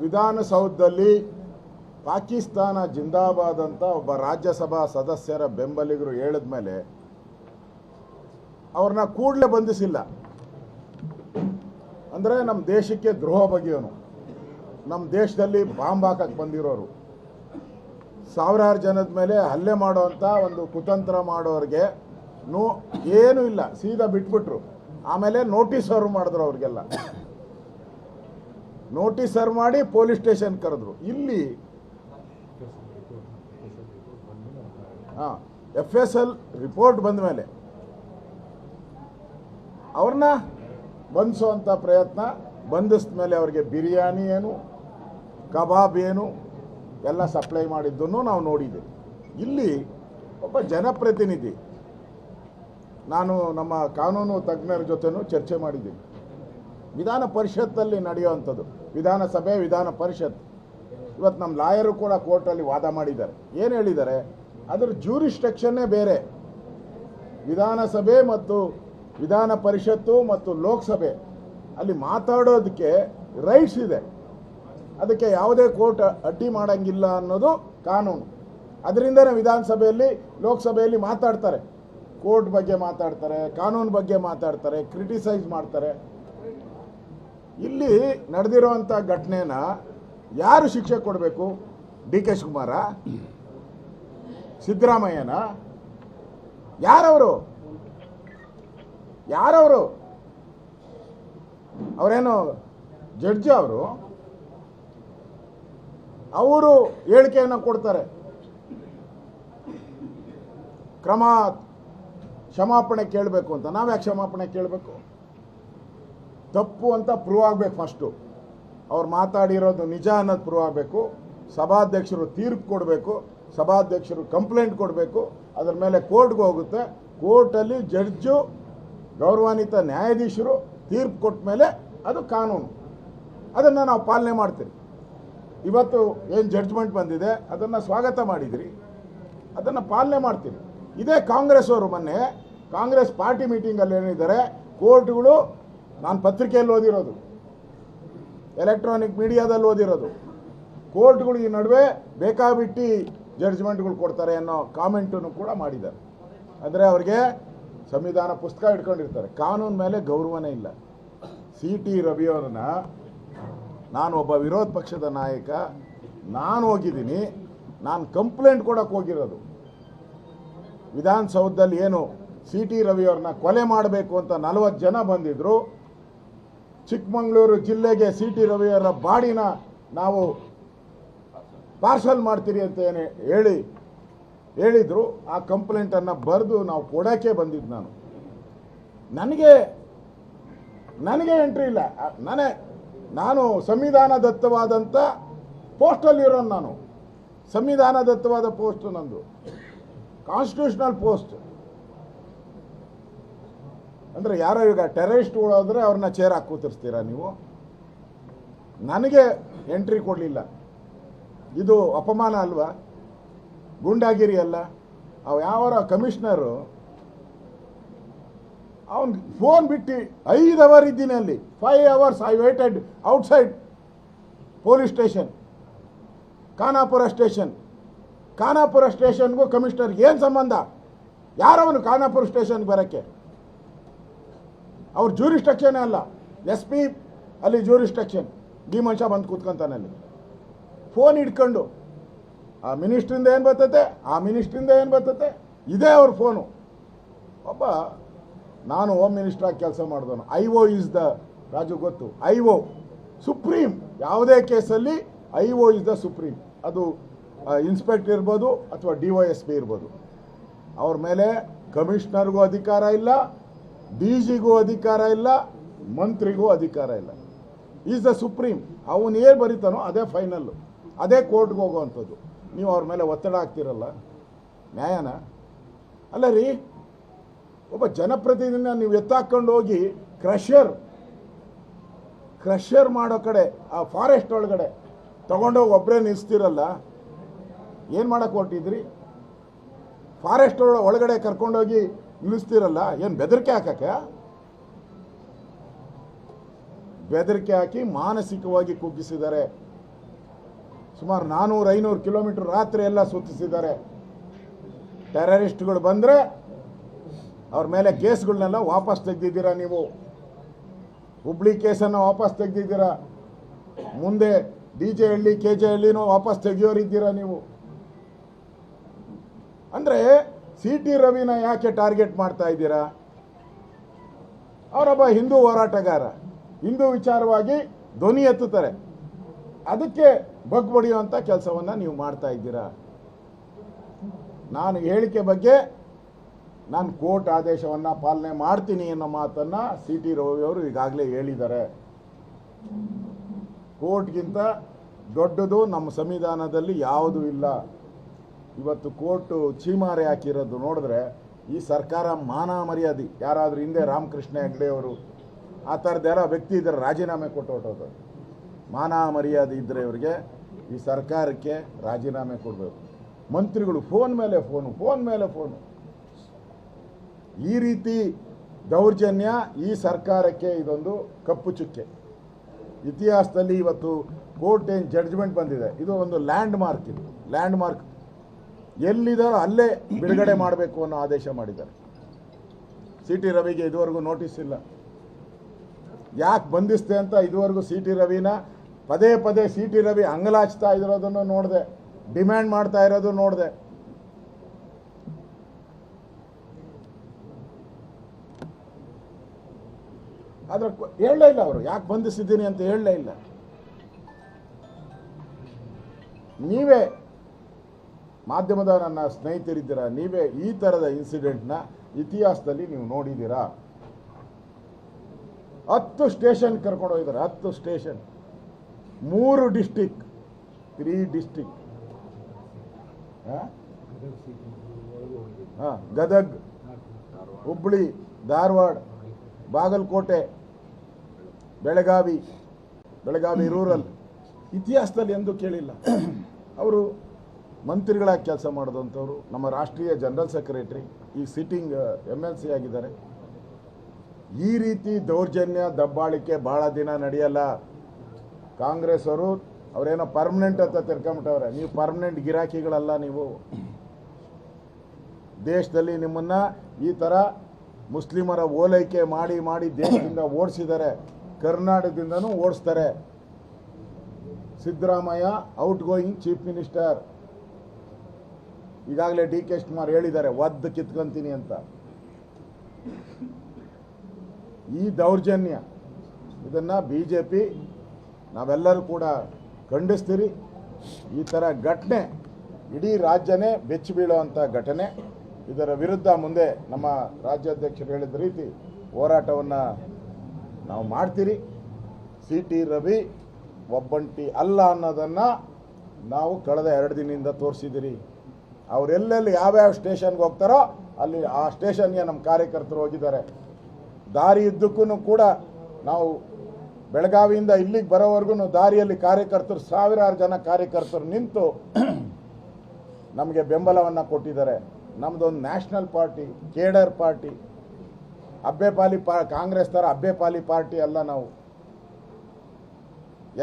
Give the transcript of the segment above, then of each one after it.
ವಿಧಾನಸೌಧದಲ್ಲಿ ಪಾಕಿಸ್ತಾನ ಜಿಂದಾಬಾದ್ ಅಂತ ಒಬ್ಬ ರಾಜ್ಯಸಭಾ ಸದಸ್ಯರ ಬೆಂಬಲಿಗರು ಹೇಳಿದ ಮೇಲೆ ಅವ್ರನ್ನ ಕೂಡಲೇ ಬಂಧಿಸಿಲ್ಲ. ಅಂದರೆ ನಮ್ಮ ದೇಶಕ್ಕೆ ದ್ರೋಹ ಬಗೆಯೋನು, ನಮ್ಮ ದೇಶದಲ್ಲಿ ಬಾಂಬ್ ಹಾಕಕ್ಕೆ ಬಂದಿರೋರು, ಸಾವಿರಾರು ಜನದ ಮೇಲೆ ಹಲ್ಲೆ ಮಾಡೋವಂಥ ಒಂದು ಕುತಂತ್ರ ಮಾಡೋರಿಗೆ ಏನೂ ಇಲ್ಲ, ಸೀದಾ ಬಿಟ್ಬಿಟ್ರು. ಆಮೇಲೆ ನೋಟಿಸ್ ಸರ್ವ್ ಮಾಡಿದ್ರು, ಅವ್ರಿಗೆಲ್ಲ ನೋಟಿಸ್ ಸರ್ವ್ ಮಾಡಿ ಪೊಲೀಸ್ ಸ್ಟೇಷನ್ ಕರೆದ್ರು. ಇಲ್ಲಿ FSL ರಿಪೋರ್ಟ್ ಬಂದ ಮೇಲೆ ಅವ್ರನ್ನ ಬಂಧಿಸುವಂಥ ಪ್ರಯತ್ನ, ಬಂಧಿಸಿದ ಮೇಲೆ ಅವ್ರಿಗೆ ಬಿರಿಯಾನಿ ಏನು ಕಬಾಬ್ ಏನು ಎಲ್ಲ ಸಪ್ಲೈ ಮಾಡಿದ್ದನ್ನು ನಾವು ನೋಡಿದ್ದೀವಿ. ಇಲ್ಲಿ ಒಬ್ಬ ಜನಪ್ರತಿನಿಧಿ, ನಾನು ನಮ್ಮ ಕಾನೂನು ತಜ್ಞರ ಜೊತೆನೂ ಚರ್ಚೆ ಮಾಡಿದ್ದೀನಿ. ವಿಧಾನ ಪರಿಷತ್ತಲ್ಲಿ ನಡೆಯುವಂಥದ್ದು, ವಿಧಾನಸಭೆ ವಿಧಾನ ಪರಿಷತ್, ಇವತ್ತು ನಮ್ಮ ಲಾಯರು ಕೂಡ ಕೋರ್ಟಲ್ಲಿ ವಾದ ಮಾಡಿದ್ದಾರೆ. ಏನು ಹೇಳಿದ್ದಾರೆ, ಅದರ ಜ್ಯೂರಿಸ್ಡಿಕ್ಷನ್ನೇ ಬೇರೆ. ವಿಧಾನಸಭೆ ಮತ್ತು ವಿಧಾನ ಪರಿಷತ್ತು ಮತ್ತು ಲೋಕಸಭೆ ಅಲ್ಲಿ ಮಾತಾಡೋದಕ್ಕೆ ರೈಟ್ಸ್ ಇದೆ, ಅದಕ್ಕೆ ಯಾವುದೇ ಕೋರ್ಟ್ ಅಡ್ಡಿ ಮಾಡೋಂಗಿಲ್ಲ ಅನ್ನೋದು ಕಾನೂನು. ಅದರಿಂದನೇ ವಿಧಾನಸಭೆಯಲ್ಲಿ ಲೋಕಸಭೆಯಲ್ಲಿ ಮಾತಾಡ್ತಾರೆ, ಕೋರ್ಟ್ ಬಗ್ಗೆ ಮಾತಾಡ್ತಾರೆ, ಕಾನೂನು ಬಗ್ಗೆ ಮಾತಾಡ್ತಾರೆ, ಕ್ರಿಟಿಸೈಸ್ ಮಾಡ್ತಾರೆ. ಇಲ್ಲಿ ನಡೆದಿರೋವಂಥ ಘಟನೆನ ಯಾರು ಶಿಕ್ಷೆ ಕೊಡಬೇಕು? DK ಶಿವಕುಮಾರ, ಸಿದ್ದರಾಮಯ್ಯನ? ಯಾರವರು? ಅವರೇನು ಜಡ್ಜ್? ಅವರು ಹೇಳಿಕೆಯನ್ನು ಕೊಡ್ತಾರೆ, ಕ್ಷಮಾಪಣೆ ಕೇಳಬೇಕು ಅಂತ. ನಾವ್ಯಾಕೆ ಕ್ಷಮಾಪಣೆ ಕೇಳಬೇಕು? ತಪ್ಪು ಅಂತ ಪ್ರೂವ್ ಆಗಬೇಕು. ಫಸ್ಟು ಅವ್ರು ಮಾತಾಡಿರೋದು ನಿಜ ಅನ್ನೋದು ಪ್ರೂವ್ ಆಗಬೇಕು. ಸಭಾಧ್ಯಕ್ಷರು ತೀರ್ಪು ಕೊಡಬೇಕು, ಸಭಾಧ್ಯಕ್ಷರು ಕಂಪ್ಲೇಂಟ್ ಕೊಡಬೇಕು, ಅದರ ಮೇಲೆ ಕೋರ್ಟ್ಗೆ ಹೋಗುತ್ತೆ. ಕೋರ್ಟಲ್ಲಿ ಜಡ್ಜು, ಗೌರವಾನ್ವಿತ ನ್ಯಾಯಾಧೀಶರು ತೀರ್ಪು ಕೊಟ್ಟ ಮೇಲೆ ಅದು ಕಾನೂನು, ಅದನ್ನು ನಾವು ಪಾಲನೆ ಮಾಡ್ತೀವಿ. ಇವತ್ತು ಏನು ಜಡ್ಜ್ಮೆಂಟ್ ಬಂದಿದೆ ಅದನ್ನು ಸ್ವಾಗತ ಮಾಡಿದ್ರಿ, ಅದನ್ನು ಪಾಲನೆ ಮಾಡ್ತೀವಿ. ಇದೇ ಕಾಂಗ್ರೆಸ್ ಅವರು ಮೊನ್ನೆ ಕಾಂಗ್ರೆಸ್ ಪಾರ್ಟಿ ಮೀಟಿಂಗಲ್ಲಿ ಏನಿದ್ದಾರೆ, ಕೋರ್ಟ್ಗಳು, ನಾನು ಪತ್ರಿಕೆಯಲ್ಲಿ ಓದಿರೋದು, ಎಲೆಕ್ಟ್ರಾನಿಕ್ ಮೀಡಿಯಾದಲ್ಲಿ ಓದಿರೋದು, ಕೋರ್ಟ್ಗಳು ಈ ನಡುವೆ ಬೇಕಾಬಿಟ್ಟು ಜಡ್ಜ್ಮೆಂಟ್ಗಳು ಕೊಡ್ತಾರೆ ಅನ್ನೋ ಕಾಮೆಂಟನ್ನು ಕೂಡ ಮಾಡಿದ್ದಾರೆ. ಅಂದರೆ ಅವ್ರಿಗೆ ಸಂವಿಧಾನ ಪುಸ್ತಕ ಇಟ್ಕೊಂಡಿರ್ತಾರೆ, ಕಾನೂನು ಮೇಲೆ ಗೌರವನೇ ಇಲ್ಲ. CT ರವಿಯವ್ರನ್ನ, ನಾನು ಒಬ್ಬ ವಿರೋಧ ಪಕ್ಷದ ನಾಯಕ, ನಾನು ಹೋಗಿದ್ದೀನಿ, ನಾನು ಕಂಪ್ಲೇಂಟ್ ಕೊಡೋಕ್ಕೆ ಹೋಗಿರೋದು. ವಿಧಾನಸೌಧದಲ್ಲಿ ಏನು CT ರವಿಯವ್ರನ್ನ ಕೊಲೆ ಮಾಡಬೇಕು ಅಂತ 40 ಜನ ಬಂದಿದ್ದರು. ಚಿಕ್ಕಮಗಳೂರು ಜಿಲ್ಲೆಗೆ CT ರವಿಯವರ ಬಾಡಿನ ನಾವು ಪಾರ್ಸಲ್ ಮಾಡ್ತೀರಿ ಅಂತ ಏನು ಹೇಳಿದರು. ಆ ಕಂಪ್ಲೇಂಟನ್ನು ಬರೆದು ನಾವು ಕೊಡೋಕ್ಕೆ ಬಂದಿದ್ದು. ನನಗೆ ಎಂಟ್ರಿ ಇಲ್ಲ. ನಾನು ಸಂವಿಧಾನದತ್ತವಾದಂಥ ಪೋಸ್ಟಲ್ಲಿರೋನು. ನಾನು ಸಂವಿಧಾನದತ್ತವಾದ ಪೋಸ್ಟು ನಂದು, ಕಾನ್ಸ್ಟಿಟ್ಯೂಷನಲ್ ಪೋಸ್ಟ್. ಅಂದರೆ ಯಾರೋ ಈಗ ಟೆರರಿಸ್ಟ್ಗಳು ಹೋದರೆ ಅವ್ರನ್ನ ಚೇರ್ ಹಾಕಿ ಕೂತಿರ್ತೀರಾ ನೀವು? ನನಗೆ ಎಂಟ್ರಿ ಕೊಡಲಿಲ್ಲ. ಇದು ಅಪಮಾನ ಅಲ್ವಾ? ಗೂಂಡಾಗಿರಿ ಅಲ್ಲ? ಯಾವ ಕಮಿಷನರು ಅವನು ಫೋನ್ ಬಿಟ್ಟು 5 ಅವರ್ ಇದ್ದೀನಿ ಅಲ್ಲಿ, 5 hours I waited outside police station, Khanapur ಸ್ಟೇಷನ್ಗೂ ಕಮಿಷನರ್ಗೆ ಏನು ಸಂಬಂಧ? ಯಾರವನು ಖಾನಾಪುರ ಸ್ಟೇಷನ್ಗೆ ಬರೋಕ್ಕೆ? ಅವ್ರ ಜ್ಯೂರಿಸ್ಡಿಕ್ಷನ್ ಅಲ್ಲ, SP ಅಲ್ಲಿ ಜ್ಯೂರಿಸ್ಡಿಕ್ಷನ್. ಡಿ ಮನುಷ್ಯ ಬಂದು ಕೂತ್ಕೊಂತಾನೆ ಅಲ್ಲಿ, ಫೋನ್ ಇಟ್ಕೊಂಡು. ಆ ಮಿನಿಸ್ಟ್ರಿಂದ ಏನು ಬರ್ತತೆ, ಇದೇ ಅವ್ರ ಫೋನು. ಒಬ್ಬ, ನಾನು ಹೋಮ್ ಮಿನಿಸ್ಟ್ರಾಗಿ ಕೆಲಸ ಮಾಡಿದವನು. IO ಇಸ್ ದ, ರಾಜು ಗೊತ್ತು, IO ಸುಪ್ರೀಂ. ಯಾವುದೇ ಕೇಸಲ್ಲಿ IO ಇಸ್ ದ ಸುಪ್ರೀಂ. ಅದು ಇನ್ಸ್ಪೆಕ್ಟರ್ ಇರ್ಬೋದು ಅಥವಾ DYSP ಇರ್ಬೋದು. ಅವ್ರ ಮೇಲೆ ಕಮಿಷನರ್ಗೂ ಅಧಿಕಾರ ಇಲ್ಲ, DGಗೂ ಅಧಿಕಾರ ಇಲ್ಲ, ಮಂತ್ರಿಗೂ ಅಧಿಕಾರ ಇಲ್ಲ. Is the supreme. ಅವನು ಏನು ಬರೀತಾನೋ ಅದೇ ಫೈನಲ್ಲು, ಅದೇ ಕೋರ್ಟ್ಗೆ ಹೋಗುವಂಥದ್ದು. ನೀವು ಅವ್ರ ಮೇಲೆ ಒತ್ತಡ ಹಾಕ್ತಿರಲ್ಲ, ನ್ಯಾಯನ ಅಲ್ಲ ರೀ? ಒಬ್ಬ ಜನಪ್ರತಿನಿಧಿನ ನೀವು ಎತ್ತಾಕೊಂಡು ಹೋಗಿ ಕ್ರಷರ್ ಮಾಡೋ ಕಡೆ, ಆ ಫಾರೆಸ್ಟ್ ಒಳಗಡೆ ತಗೊಂಡೋಗಿ ಒಬ್ಬರೇ ನಿಲ್ಲಿಸ್ತಿರಲ್ಲ, ಏನು ಮಾಡೋಕ್ಕೆ ಹೊರಟಿದ್ರಿ? ಫಾರೆಸ್ಟ್ ಒಳಗಡೆ ಕರ್ಕೊಂಡೋಗಿ ನಿಲ್ಲಿಸ್ತಿರಲ್ಲ, ಏನು ಬೆದರಿಕೆ ಹಾಕಕ್ಕೆ? ಬೆದರಿಕೆ ಹಾಕಿ ಮಾನಸಿಕವಾಗಿ ಕುಗ್ಗಿಸಿದ್ದಾರೆ ಸುಮಾರು 400-500 ಕಿಲೋಮೀಟರ್ ರಾತ್ರಿ ಎಲ್ಲ ಸುತ್ತಿಸಿದ್ದಾರೆ. ಟೆರರಿಸ್ಟ್ಗಳು ಬಂದರೆ ಅವ್ರ ಮೇಲೆ ಕೇಸ್ಗಳನ್ನೆಲ್ಲ ವಾಪಸ್ ತೆಗೆದಿದ್ದೀರಾ ನೀವು. ಹುಬ್ಳಿ ಕೇಸನ್ನು ವಾಪಸ್ ತೆಗೆದಿದ್ದೀರಾ. ಮುಂದೆ DJ ಹಳ್ಳಿ KJ ಹಳ್ಳಿನೂ ವಾಪಸ್ ತೆಗೆಯೋರಿದ್ದೀರಾ ನೀವು. ಅಂದರೆ CT ರವಿನ ಯಾಕೆ ಟಾರ್ಗೆಟ್ ಮಾಡ್ತಾ ಇದ್ದೀರಾ? ಅವರೊಬ್ಬ ಹಿಂದೂ ಹೋರಾಟಗಾರ, ಹಿಂದೂ ವಿಚಾರವಾಗಿ ಧ್ವನಿ ಎತ್ತುತ್ತಾರೆ. ಅದಕ್ಕೆ ಬಗ್ಬಡಿಯುವಂಥ ಕೆಲಸವನ್ನು ನೀವು ಮಾಡ್ತಾ ಇದ್ದೀರಾ. ನಾನು ಹೇಳಿಕೆ ಬಗ್ಗೆ ನಾನು ಕೋರ್ಟ್ ಆದೇಶವನ್ನು ಪಾಲನೆ ಮಾಡ್ತೀನಿ ಅನ್ನೋ ಮಾತನ್ನು CT ರವಿಯವರು ಈಗಾಗಲೇ ಹೇಳಿದ್ದಾರೆ. ಕೋರ್ಟ್ಗಿಂತ ದೊಡ್ಡದು ನಮ್ಮ ಸಂವಿಧಾನದಲ್ಲಿ ಯಾವುದೂ ಇಲ್ಲ. ಇವತ್ತು ಕೋರ್ಟು ಚೀಮಾರೆ ಹಾಕಿರೋದು ನೋಡಿದ್ರೆ ಈ ಸರ್ಕಾರ ಮಾನ ಮರ್ಯಾದೆ, ಯಾರಾದರೂ ಹಿಂದೆ ರಾಮಕೃಷ್ಣ ಹೆಗ್ಡೆ ಅವರು ಆ ಥರದ್ದು ಯಾರೋ ವ್ಯಕ್ತಿ ಇದ್ದರೆ ರಾಜೀನಾಮೆ ಕೊಟ್ಟು ಹೊರಟೋದು. ಮಾನ ಮರ್ಯಾದೆ ಇದ್ದರೆ ಇವರಿಗೆ ಈ ಸರ್ಕಾರಕ್ಕೆ ರಾಜೀನಾಮೆ ಕೊಡಬೇಕು. ಮಂತ್ರಿಗಳು ಫೋನ್ ಮೇಲೆ ಫೋನು. ಈ ರೀತಿ ದೌರ್ಜನ್ಯ ಈ ಸರ್ಕಾರಕ್ಕೆ ಇದೊಂದು ಕಪ್ಪು ಚುಕ್ಕೆ. ಇತಿಹಾಸದಲ್ಲಿ ಇವತ್ತು ಕೋರ್ಟ್ ಏನು ಜಡ್ಜ್ಮೆಂಟ್ ಬಂದಿದೆ, ಇದು ಒಂದು ಲ್ಯಾಂಡ್ ಮಾರ್ಕ್. ಎಲ್ಲಿದ್ದಾರೋ ಅಲ್ಲೇ ಬಿಡುಗಡೆ ಮಾಡಬೇಕು ಅನ್ನೋ ಆದೇಶ ಮಾಡಿದ್ದಾರೆ. CT ರವಿಗೆ ಇದುವರೆಗೂ ನೋಟಿಸ್ ಇಲ್ಲ. ಯಾಕೆ ಬಂಧಿಸ್ತೆ ಅಂತ ಇದುವರೆಗೂ CT ರವಿನ ಪದೇ CT ರವಿ ಅಂಗಲಾಚ್ತಾ ಇರೋದನ್ನು ನೋಡಿದೆ, ಡಿಮ್ಯಾಂಡ್ ಮಾಡ್ತಾ ಇರೋದು ನೋಡಿದೆ. ಆದ್ರೆ ಹೇಳಲೇ ಇಲ್ಲ ಅವರು, ಯಾಕೆ ಬಂಧಿಸಿದ್ದೀನಿ ಅಂತ ಹೇಳಲೇ ಇಲ್ಲ. ನೀವೇ ಮಾಧ್ಯಮದ ನನ್ನ ಸ್ನೇಹಿತರಿದ್ದೀರಾ, ನೀವೇ ಈ ಥರದ ಇನ್ಸಿಡೆಂಟ್ನ ಇತಿಹಾಸದಲ್ಲಿ ನೀವು ನೋಡಿದ್ದೀರಾ? 10 ಸ್ಟೇಷನ್ ಕರ್ಕೊಂಡು ಹೋಗಿದ್ದಾರೆ. 10 station, 3 district, 3 district, Gadag, Hubli, Dharwad, Bagalkot, Belagavi rural. ಇತಿಹಾಸದಲ್ಲಿ ಎಂದೂ ಕೇಳಿಲ್ಲ. ಅವರು ಮಂತ್ರಿಗಳಾಗಿ ಕೆಲಸ ಮಾಡಿದಂಥವ್ರು, ನಮ್ಮ ರಾಷ್ಟ್ರೀಯ ಜನರಲ್ ಸೆಕ್ರೆಟರಿ, ಈ ಸಿಟ್ಟಿಂಗ್ MLC ಆಗಿದ್ದಾರೆ. ಈ ರೀತಿ ದೌರ್ಜನ್ಯ ದಬ್ಬಾಳಿಕೆ ಭಾಳ ದಿನ ನಡೆಯಲ್ಲ. ಕಾಂಗ್ರೆಸ್ ಅವರೇನೋ ಪರ್ಮನೆಂಟ್ ಅಂತ ತಿರ್ಕೊಂಬಿಟ್ಟವ್ರೆ. ನೀವು ಪರ್ಮನೆಂಟ್ ಗಿರಾಕಿಗಳಲ್ಲ. ನೀವು ದೇಶದಲ್ಲಿ ನಿಮ್ಮನ್ನು ಈ ಥರ ಮುಸ್ಲಿಮರ ಓಲೈಕೆ ಮಾಡಿ ದೇಶದಿಂದ ಓಡಿಸಿದ್ದಾರೆ, ಕರ್ನಾಟಕದಿಂದನೂ ಓಡಿಸ್ತಾರೆ. Siddaramaiah outgoing chief minister. ಈಗಾಗಲೇ DK ಶಿವಕುಮಾರ್ ಹೇಳಿದ್ದಾರೆ, ಒದ್ದು ಕಿತ್ಕೊಂತೀನಿ ಅಂತ. ಈ ದೌರ್ಜನ್ಯ ಇದನ್ನು BJP ನಾವೆಲ್ಲರೂ ಕೂಡ ಖಂಡಿಸ್ತೀರಿ. ಈ ಥರ ಘಟನೆ ಇಡೀ ರಾಜ್ಯನೇ ಬೆಚ್ಚಿ ಬೀಳುವಂಥ ಘಟನೆ. ಇದರ ವಿರುದ್ಧ ಮುಂದೆ ನಮ್ಮ ರಾಜ್ಯಾಧ್ಯಕ್ಷರು ಹೇಳಿದ ರೀತಿ ಹೋರಾಟವನ್ನು ನಾವು ಮಾಡ್ತೀರಿ. CT ರವಿ ಒಬ್ಬಂಟಿ ಅಲ್ಲ ಅನ್ನೋದನ್ನು ನಾವು ಕಳೆದ 2 ದಿನದಿಂದ ತೋರಿಸಿದ್ದೀರಿ. ಅವರೆಲ್ಲೆಲ್ಲಿ ಯಾವ್ಯಾವ ಸ್ಟೇಷನ್ಗೆ ಹೋಗ್ತಾರೋ ಅಲ್ಲಿ ಆ ಸ್ಟೇಷನ್ಗೆ ನಮ್ಮ ಕಾರ್ಯಕರ್ತರು ಹೋಗಿದ್ದಾರೆ. ದಾರಿ ಇದ್ದಕ್ಕೂ ಕೂಡ ನಾವು ಬೆಳಗಾವಿಯಿಂದ ಇಲ್ಲಿಗೆ ಬರೋವರೆಗೂ ದಾರಿಯಲ್ಲಿ ಕಾರ್ಯಕರ್ತರು, ಸಾವಿರಾರು ಜನ ಕಾರ್ಯಕರ್ತರು ನಿಂತು ನಮಗೆ ಬೆಂಬಲವನ್ನು ಕೊಟ್ಟಿದ್ದಾರೆ. ನಮ್ಮದೊಂದು ನ್ಯಾಷನಲ್ ಪಾರ್ಟಿ, ಕೇಡರ್ ಪಾರ್ಟಿ, ಅಬ್ಬೆಪಾಲಿ ಕಾಂಗ್ರೆಸ್ ಥರ ಅಬ್ಬೆಪಾಲಿ ಪಾರ್ಟಿ ಅಲ್ಲ. ನಾವು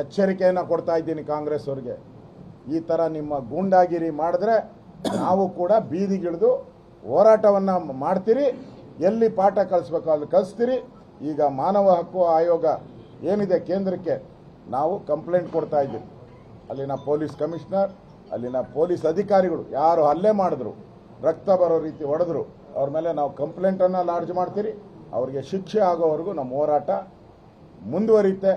ಎಚ್ಚರಿಕೆಯನ್ನು ಕೊಡ್ತಾ ಇದ್ದೀನಿ ಕಾಂಗ್ರೆಸ್ ಅವ್ರಿಗೆ. ಈ ಥರ ನಿಮ್ಮ ಗೂಂಡಾಗಿರಿ ಮಾಡಿದ್ರೆ ನಾವು ಕೂಡ ಬೀದಿಗಿಳಿದು ಹೋರಾಟವನ್ನು ಮಾಡ್ತೀರಿ. ಎಲ್ಲಿ ಪಾಠ ಕಲಿಸ್ಬೇಕು ಅಲ್ಲಿ ಕಲಿಸ್ತೀರಿ. ಈಗ ಮಾನವ ಹಕ್ಕು ಆಯೋಗ ಏನಿದೆ ಕೇಂದ್ರಕ್ಕೆ ನಾವು ಕಂಪ್ಲೇಂಟ್ ಕೊಡ್ತಾ ಇದ್ದೀವಿ. ಅಲ್ಲಿನ ಪೊಲೀಸ್ ಕಮಿಷನರ್, ಅಲ್ಲಿನ ಪೊಲೀಸ್ ಅಧಿಕಾರಿಗಳು ಯಾರು ಹಲ್ಲೆ ಮಾಡಿದ್ರು, ರಕ್ತ ಬರೋ ರೀತಿ ಹೊಡೆದ್ರು, ಅವ್ರ ಮೇಲೆ ನಾವು ಕಂಪ್ಲೇಂಟನ್ನು ಲಾಡ್ಜ್ ಮಾಡ್ತೀರಿ. ಅವ್ರಿಗೆ ಶಿಕ್ಷೆ ಆಗೋವರೆಗೂ ನಮ್ಮ ಹೋರಾಟ ಮುಂದುವರಿಯುತ್ತೆ.